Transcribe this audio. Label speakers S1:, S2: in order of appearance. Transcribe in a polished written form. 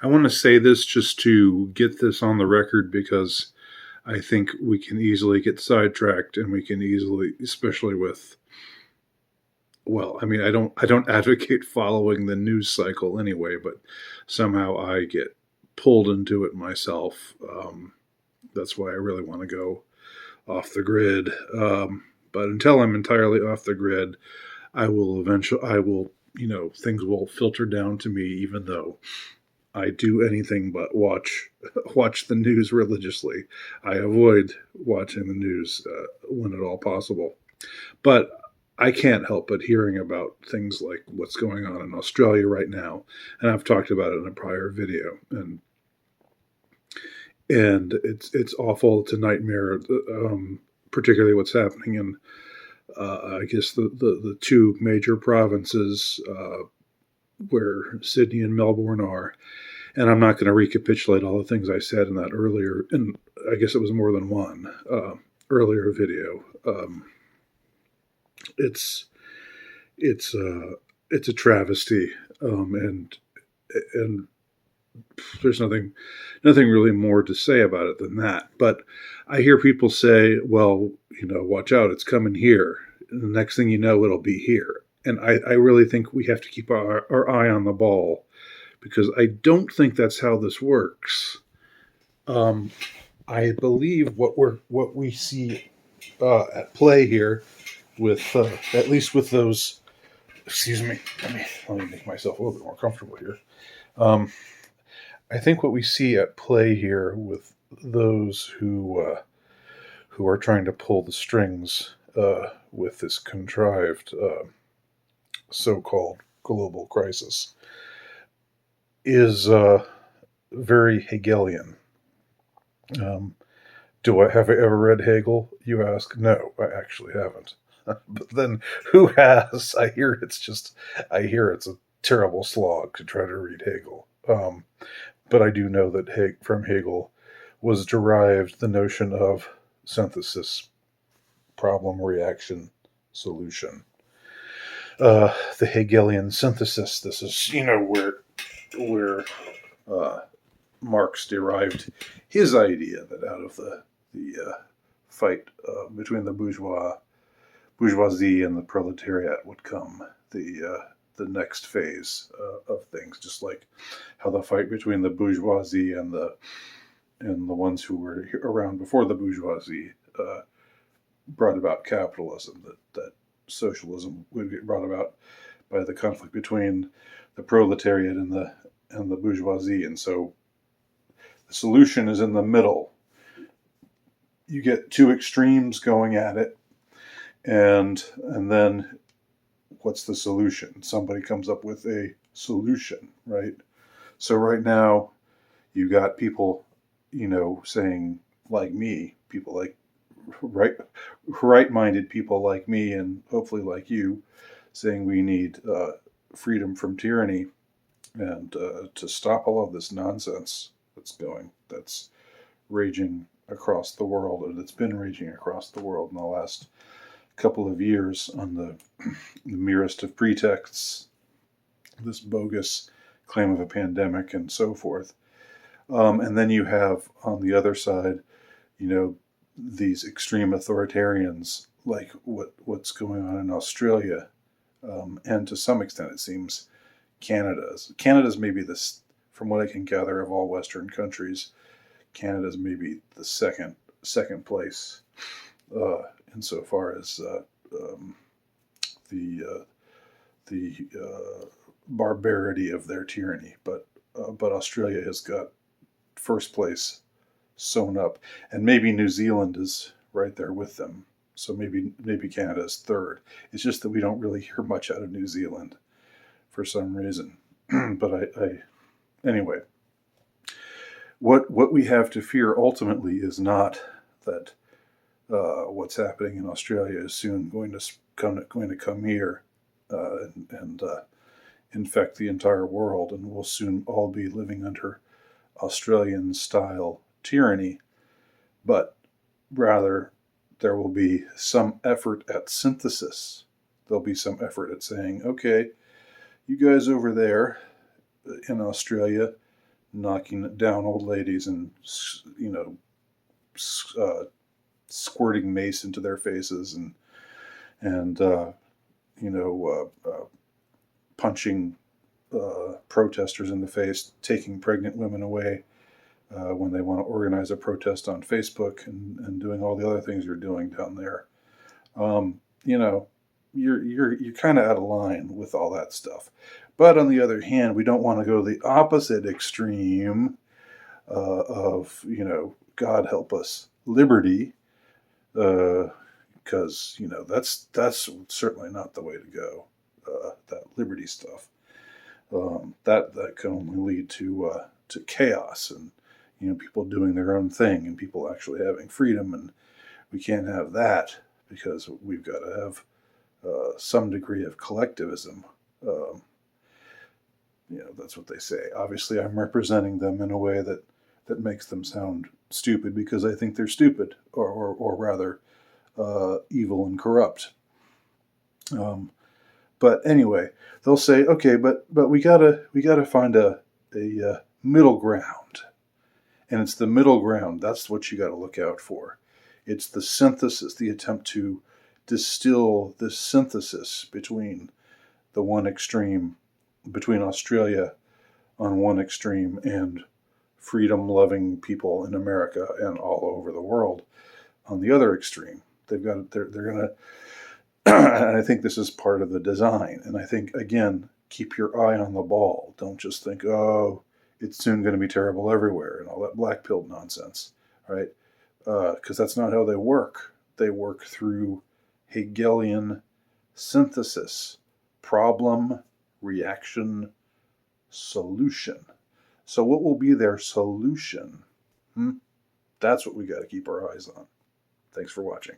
S1: I want to say this just to get this on the record because I think we can easily get sidetracked, and we can easily, especially with, well, I mean, I don't advocate following the news cycle anyway, but somehow I get pulled into it myself. That's why I really want to go off the grid. But until I'm entirely off the grid, I will, things will filter down to me, even though I do anything but watch the news religiously. I avoid watching the news when at all possible. But I can't help but hearing about things like what's going on in Australia right now, and I've talked about it in a prior video, and it's awful. It's a nightmare, particularly what's happening in I guess the two major provinces where Sydney and Melbourne are. And I'm not going to recapitulate all the things I said in that earlier, and I guess it was more than one earlier video. It's it's it's a travesty, and there's nothing really more to say about it than that. But I hear people say, "Well, watch out, it's coming here." And the next thing you know, it'll be here. And I really think we have to keep our eye on the ball because I don't think that's how this works. Um, I believe what we see at play here with at least with those. Excuse me. Let me make myself a little bit more comfortable here. Um, I think what we see at play here with those who are trying to pull the strings with this contrived so-called global crisis is very Hegelian. Um, have I ever read Hegel? You ask. No, I actually haven't. But then, who has? I hear it's a terrible slog to try to read Hegel. But I do know that from Hegel was derived the notion of synthesis, problem, reaction, solution. The Hegelian synthesis. This is where uh, Marx derived his idea that out of the fight between the bourgeoisie and the proletariat would come the next phase of things, just like how the fight between the bourgeoisie and the ones who were around before the bourgeoisie brought about capitalism. That socialism would get brought about by the conflict between the proletariat and the bourgeoisie, and so the solution is in the middle. You get two extremes going at it, and then what's the solution? Somebody comes up with a solution, right? So right now, you got people, saying like me, people like right-minded people like me, and hopefully like you, saying we need freedom from tyranny and to stop all of this nonsense that's raging across the world, and it's been raging across the world in the last couple of years on the merest of pretexts, this bogus claim of a pandemic and so forth. And then you have on the other side, these extreme authoritarians like what's going on in Australia, and to some extent it seems Canada's maybe this, from what I can gather of all Western countries, Canada's maybe the second place insofar as the barbarity of their tyranny, but Australia has got first place sewn up, and maybe New Zealand is right there with them. So maybe Canada is third. It's just that we don't really hear much out of New Zealand for some reason. But I anyway, what we have to fear ultimately is not that what's happening in Australia is soon going to come here and infect the entire world, and we'll soon all be living under Australian style tyranny, but rather there will be some effort at synthesis. There'll be some effort at saying, okay, you guys over there in Australia, knocking down old ladies and, uh, squirting mace into their faces, and punching protesters in the face, taking pregnant women away when they want to organize a protest on Facebook, and doing all the other things you're doing down there. Um, you know, you're kind of out of line with all that stuff. But on the other hand, we don't want to go to the opposite extreme of, God help us, liberty, because that's certainly not the way to go. That liberty stuff, that can only lead to chaos, and people doing their own thing, and people actually having freedom, and we can't have that, because we've got to have some degree of collectivism. Um, that's what they say. Obviously, I'm representing them in a way that makes them sound stupid, because I think they're stupid, or rather, evil and corrupt. Um, but anyway, they'll say, okay, but we gotta find a middle ground, and it's the middle ground. That's what you got to look out for. It's the synthesis, the attempt to distill this synthesis between the one extreme, between Australia on one extreme, and freedom loving people in America and all over the world on the other extreme. They're going to, and I think this is part of the design. And I think, again, keep your eye on the ball. Don't just think, oh, it's soon going to be terrible everywhere and all that black pill nonsense, right? Because that's not how they work. They work through Hegelian synthesis: problem, reaction, solution. So, what will be their solution? That's what we got to keep our eyes on. Thanks for watching.